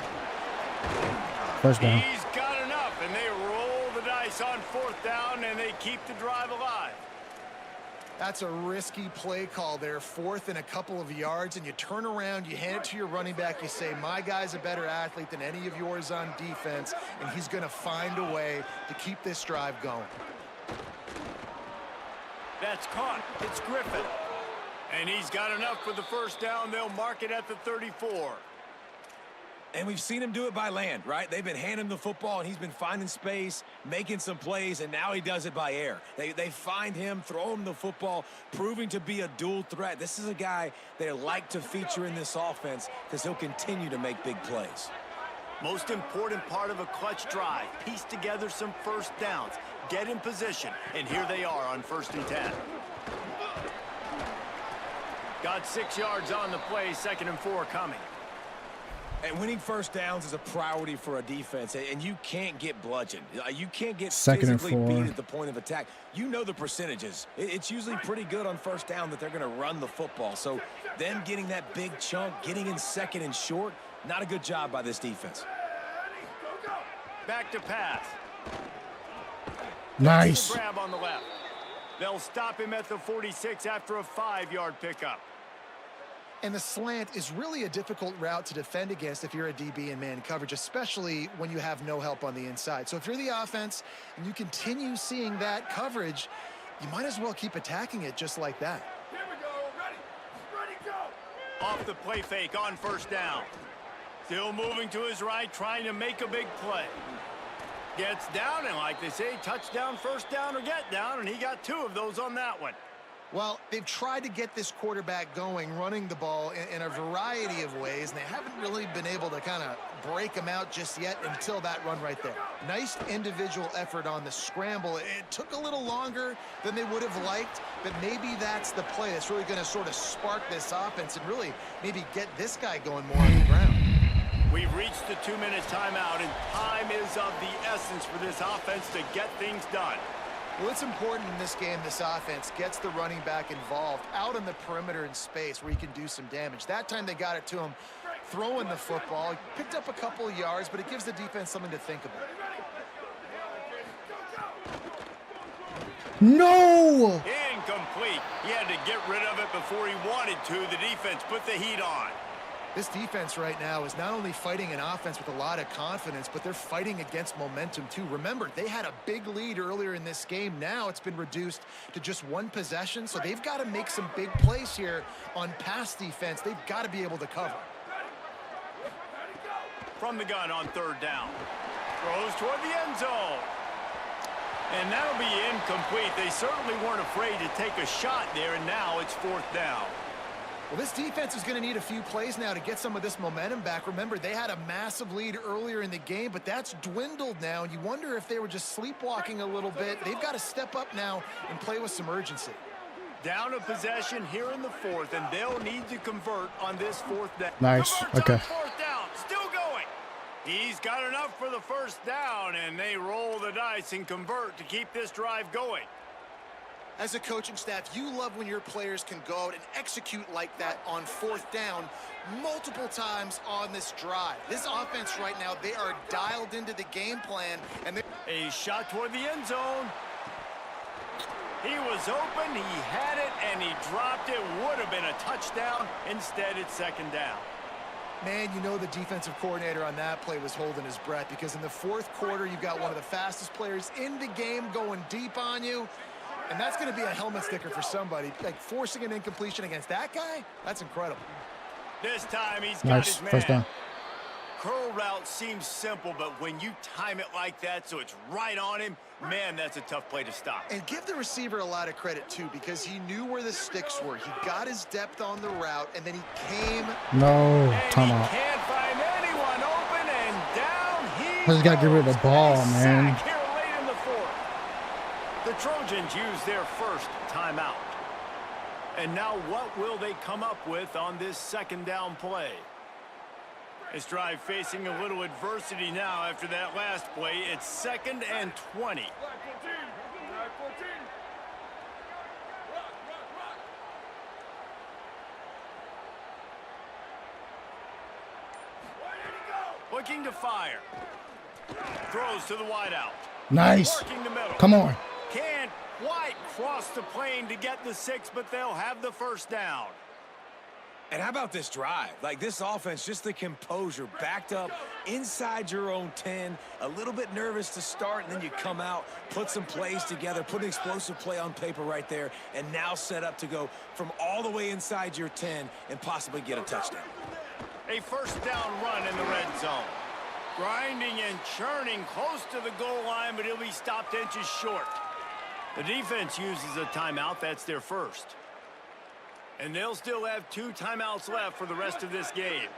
First down. He's got enough, and they roll the dice on 4th down, and they keep the drive alive. That's a risky play call there. 4th and a couple of yards, and you turn around, you hand it to your running back, you say, my guy's a better athlete than any of yours on defense, and he's going to find a way to keep this drive going. That's caught. It's Griffin. And he's got enough for the first down. They'll mark it at the 34. And we've seen him do it by land, right? They've been handing him the football, and he's been finding space, making some plays, and now he does it by air. They find him, throw him the football, proving to be a dual threat. This is a guy they like to feature in this offense because he'll continue to make big plays. Most important part of a clutch drive, piece together some first downs, get in position, and here they are on 1st and 10. Got 6 yards on the play, 2nd and 4 coming. And winning first downs is a priority for a defense, and you can't get bludgeoned. You can't get 2nd and physically 4. beat at the point of attack. You know the percentages. It's usually pretty good on first down that they're going to run the football. So them getting that big chunk, getting in 2nd and short, not a good job by this defense. Back to pass. Nice. Grab on the left. They'll stop him at the 46 after a 5-yard pickup. And the slant is really a difficult route to defend against if you're a DB in man coverage, especially when you have no help on the inside. So if you're the offense and you continue seeing that coverage, you might as well keep attacking it just like that. Here we go. Ready, go. Off the play fake on first down. Still moving to his right, trying to make a big play. Gets down, and like they say, touchdown, first down, or get down, and he got 2 of those on that one. Well, they've tried to get this quarterback going, running the ball in a variety of ways, and they haven't really been able to kind of break him out just yet until that run right there. Nice individual effort on the scramble. It took a little longer than they would have liked, but maybe that's the play that's really going to sort of spark this offense and really maybe get this guy going more on the ground. We've reached the 2-minute timeout, and time is of the essence for this offense to get things done. Well, it's important in this game this offense gets the running back involved out on the perimeter in space where he can do some damage. That time they got it to him throwing the football. He picked up a couple of yards, but it gives the defense something to think about. No! Incomplete. He had to get rid of it before he wanted to. The defense put the heat on. This defense right now is not only fighting an offense with a lot of confidence, but they're fighting against momentum too. Remember, they had a big lead earlier in this game. Now it's been reduced to just 1 possession, so they've got to make some big plays here on pass defense. They've got to be able to cover. From the gun on 3rd down. Throws toward the end zone. And that'll be incomplete. They certainly weren't afraid to take a shot there, and now it's 4th down. Well, this defense is going to need a few plays now to get some of this momentum back. Remember, they had a massive lead earlier in the game, but that's dwindled now. And you wonder if they were just sleepwalking a little bit. They've got to step up now and play with some urgency. Down a possession here in the 4th, and they'll need to convert on this 4th down. Nice. Okay. 4th down, still going. He's got enough for the 1st down, and they roll the dice and convert to keep this drive going. As a coaching staff, you love when your players can go out and execute like that on 4th down multiple times on this drive. This offense right now, they are dialed into the game plan. And a shot toward the end zone. He was open, he had it, and he dropped it. Would have been a touchdown. Instead, it's 2nd down. Man, you know the defensive coordinator on that play was holding his breath because in the 4th quarter, you've got one of the fastest players in the game going deep on you. And that's going to be a helmet sticker for somebody. Like forcing an incompletion against that guy, that's incredible. This time he's got Nice. his man. 1st down. Curl route seems simple, but when you time it like that so it's right on him, man, that's a tough play to stop. And give the receiver a lot of credit, too, because he knew where the sticks were. He got his depth on the route, and then he came. No. And Timeout. he can't find anyone open, and down he I just got to get rid of the goes. ball, And a man. sack here late in the 4th. The Trojans use their 1st timeout. And now what will they come up with on this 2nd down play? This drive facing a little adversity now after that last play. It's 2nd and 20. Looking to fire. Throws to the wideout. Nice. Working the middle. Come on. Can't quite cross the plane to get the 6, but they'll have the 1st down. And how about this drive? Like this offense, just the composure, backed up inside your own 10, a little bit nervous to start, and then you come out, put some plays together, put an explosive play on paper right there, and now set up to go from all the way inside your 10 and possibly get a touchdown. A 1st down run in the red zone. Grinding and churning close to the goal line, but he'll be stopped inches short. The defense uses a timeout. That's their 1st. And they'll still have 2 timeouts left for the rest of this game.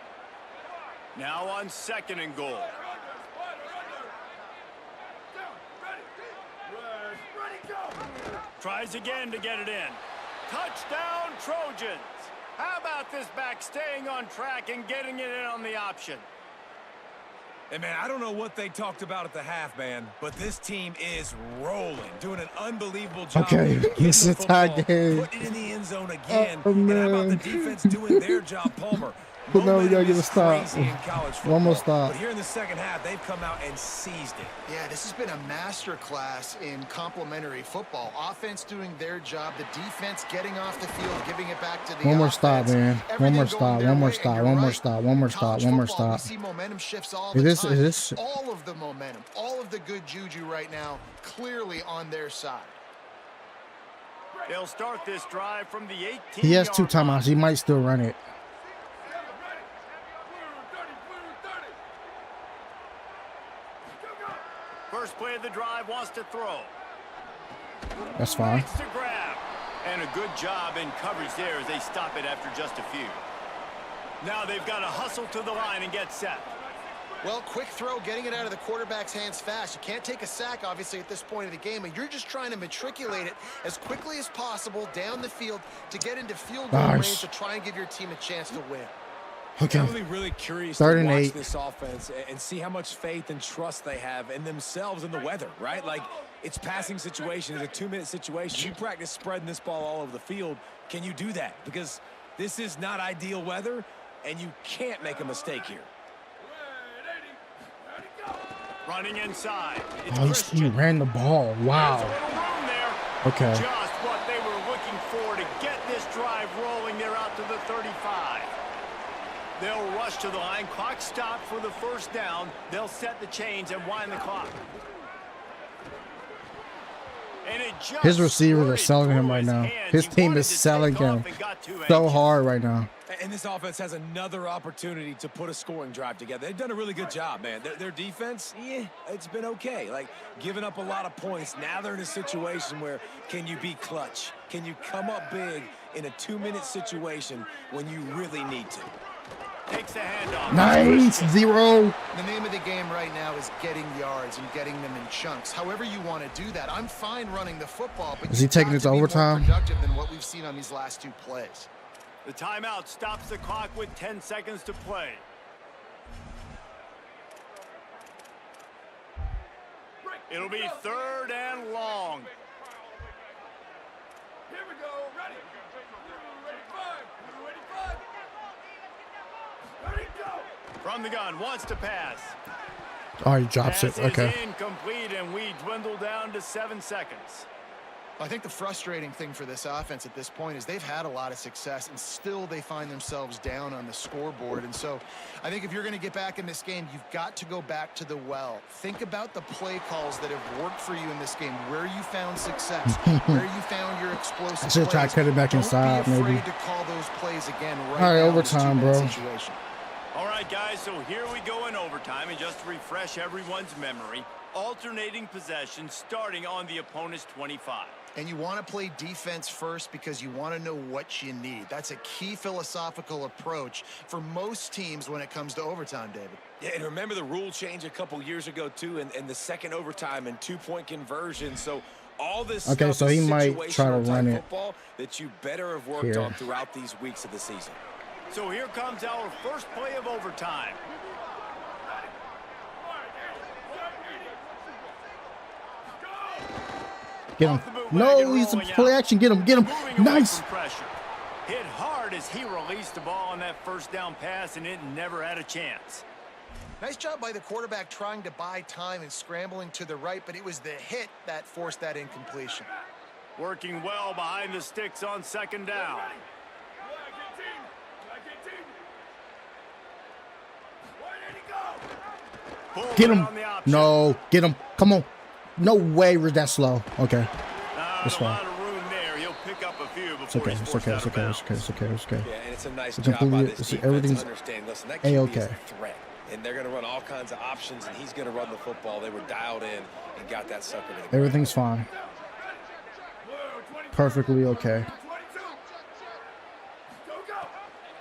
Now on 2nd and goal. Tries again to get it in. Touchdown, Trojans. How about this back staying on track and getting it in on the option? And, man, I don't know what they talked about at the half, man, but this team is rolling, doing an unbelievable job. Okay, this is a tie game. Putting it in the end zone again. Oh, and how about the man. defense doing their job, Palmer? But now we gotta get a Momentum is stop. crazy in college One more football. stop. But here in the 2nd half, they've come out and seized it. Yeah, this has been a master class in complementary football. Offense doing their job, the defense getting off the field, giving it back to the One more offense. stop, man. One Everything more going stop. their One more way, stop. and One you're more right. stop. One more College stop. One more football, stop. We see momentum shifts all Is the this- time. is this- All of the momentum, all of the good juju right now, clearly on their side. They'll start this drive from the 18. He has 2 timeouts. He might still run it. first play of the drive wants to throw. That's fine. Makes the grab. And a good job in coverage there as they stop it after just a few. Now they've got to hustle to the line and get set. Well, quick throw, getting it out of the quarterback's hands fast. You can't take a sack, obviously, at this point of the game, and you're just trying to matriculate it as quickly as possible down the field to get into field goal range to try and give your team a chance to win. Okay. I'm really curious Third to and watch 8. this offense and see how much faith and trust they have in themselves and the weather, right? Like, it's passing situation. It's a 2-minute situation. You practice spreading this ball all over the field. Can you do that? Because this is not ideal weather, and you can't make a mistake here. Running inside. Oh, he ran the ball. Wow. There's a little room there. Okay. Just what they were looking for to get this drive rolling. They're out to the 35. They'll rush to the line. Clock stopped for the first down. They'll set the chains and wind the clock. And it just His receivers are selling him right now. His team is selling him so hard right now. And this offense has another opportunity to put a scoring drive together. They've done a really good job, man. Their defense, yeah, it's been okay. Like, giving up a lot of points. Now they're in a situation where can you be clutch? Can you come up big in a 2-minute situation when you really need to? Takes the handoff. Nice. 0. The name of the game right now is getting yards and getting them in chunks. However you want to do that. I'm fine running the football, but is he taking it to overtime? More productive than what we've seen on these last 2 plays. The timeout stops the clock with 10 seconds to play. It'll be 3rd and long. Here we go. Ready. Ready, 5. Ready, go. From the gun, wants to pass. Oh, he drops it. Pass Okay. is incomplete, and we dwindle down to 7 seconds. I think the frustrating thing for this offense at this point is they've had a lot of success, and still they find themselves down on the scoreboard. And so I think if you're going to get back in this game, you've got to go back to the well. Think about the play calls that have worked for you in this game, where you found success, where you found your explosive I should try to cut it back inside, Don't be maybe. afraid to call those plays again right All right, now in this overtime, 2-minute bro. situation. All right, guys, so here we go in overtime, and just to refresh everyone's memory, alternating possession starting on the opponent's 25. And you want to play defense first because you want to know what you need. That's a key philosophical approach for most teams when it comes to overtime, David. Yeah, and remember the rule change a couple years ago, too, and the second overtime and 2-point conversion. So all this Okay, stuff so he is might try to situational run type it football that you better have worked here. on throughout these weeks of the season. So here comes our first play of overtime. Get him. No, he's a play action. Get him. Get him. Moving away Nice. from pressure. Hit hard as he released the ball on that first down pass, and it never had a chance. Nice job by the quarterback trying to buy time and scrambling to the right, but it was the hit that forced that incompletion. Working well behind the sticks on second down. Pulled Get it him. on the option. No. Get him. Come on. No way we're that slow. Okay. That's A fine. lot of room there. He'll pick up a few before It's okay. he's It's forced okay. out It's of okay. bounds. It's okay. It's okay. It's okay. Yeah, and it's a nice It's job by completely- this it's- defense everything's to understand. Listen, that QB is A-okay. a threat, and they're going to run all kinds of options, and he's going to run the football. They were dialed in and got that sucker to the ground. Everything's fine. Perfectly okay.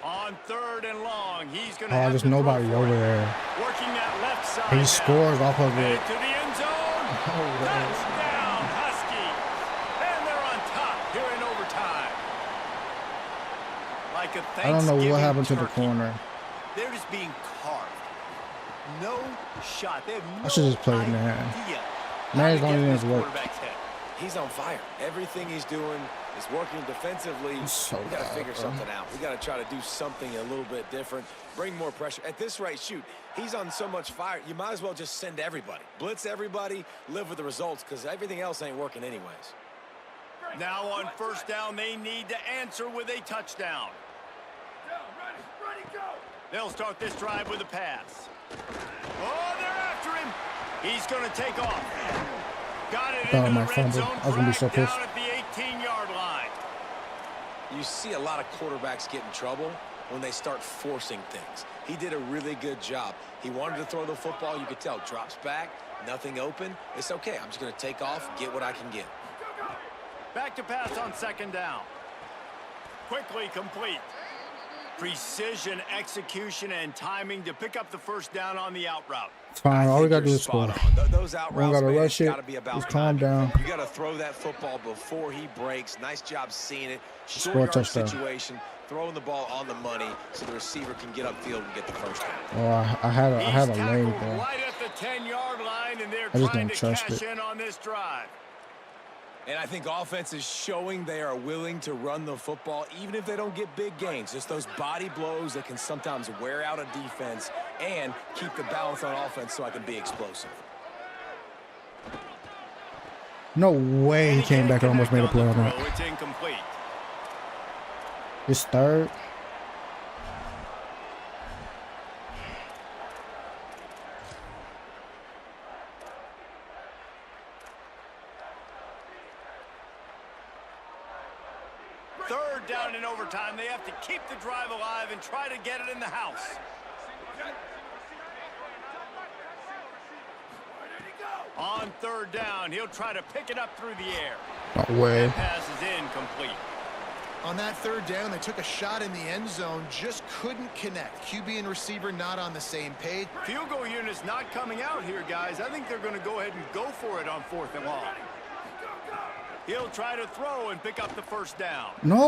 On 3rd and long, he's going to Oh, have there's to throw nobody for over it. there. Working that left side. He now. scores off of Headed it. to the end zone. Touchdown, Husky. And they're on top here in overtime. Like a I don't know what happened to the Thanksgiving turkey. corner. They're just being carved. No shot. They have no I should just play man. idea Man's how to only get in has this worked. quarterback's head. He's on fire. Everything he's doing is working defensively. He's so We got to bad, figure bro. something out. We got to try to do something a little bit different, bring more pressure. At this rate, shoot, he's on so much fire, you might as well just send everybody. Blitz everybody, live with the results, because everything else ain't working anyways. Now on first down, they need to answer with a touchdown. They'll start this drive with a pass. Oh, they're after him. He's going to take off. Got it Oh, into my the red fumble. zone. I was gonna be so Tracked down pissed. at the 18-yard line. You see a lot of quarterbacks get in trouble when they start forcing things. He did a really good job. He wanted to throw the football. You could tell. Drops back, Nothing open. It's okay. I'm just going to take off, get what I can get. Back to pass on second down. Quickly complete. Precision, execution, and timing to pick up the first down on the out route. It's fine. All we gotta do is score. Those out We don't routes, gotta man, rush it's it. gotta be about Just calm timing. down. You got to throw that football before he breaks. Nice job seeing it. Score Short yard touchdown. situation, throwing the ball on the money so the receiver can get upfield and get the first down. Oh, I had a He's lane, tackled bro. right at the 10-yard line, and they're I just trying don't to trust cash it. in on this drive. And I think offense is showing they are willing to run the football, even if they don't get big gains. Just those body blows that can sometimes wear out a defense and keep the balance on offense so I can be explosive. No way he came back and almost made a play on that. It's incomplete. His third. Third down in overtime. They have to keep the drive alive and try to get it in the house. On third down, he'll try to pick it up through the air. No way. That pass is incomplete. On that third down, they took a shot in the end zone, just couldn't connect. QB and receiver not on the same page. Field goal unit's not coming out here, guys. I think they're going to go ahead and go for it on 4th and long. He'll try to throw and pick up the first down. No,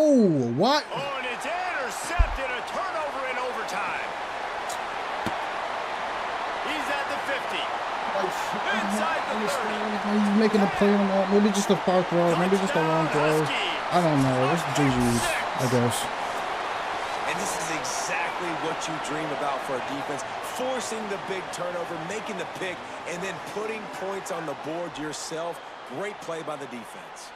what? Oh, and it's intercepted. A turnover in overtime. He's at the 50. Inside the 30. He's making a play on that. Maybe just a far throw. Maybe just a long throw. I don't know. It's GG's, I guess. And this is exactly what you dream about for a defense. Forcing the big turnover, making the pick, and then putting points on the board yourself. Great play by the defense.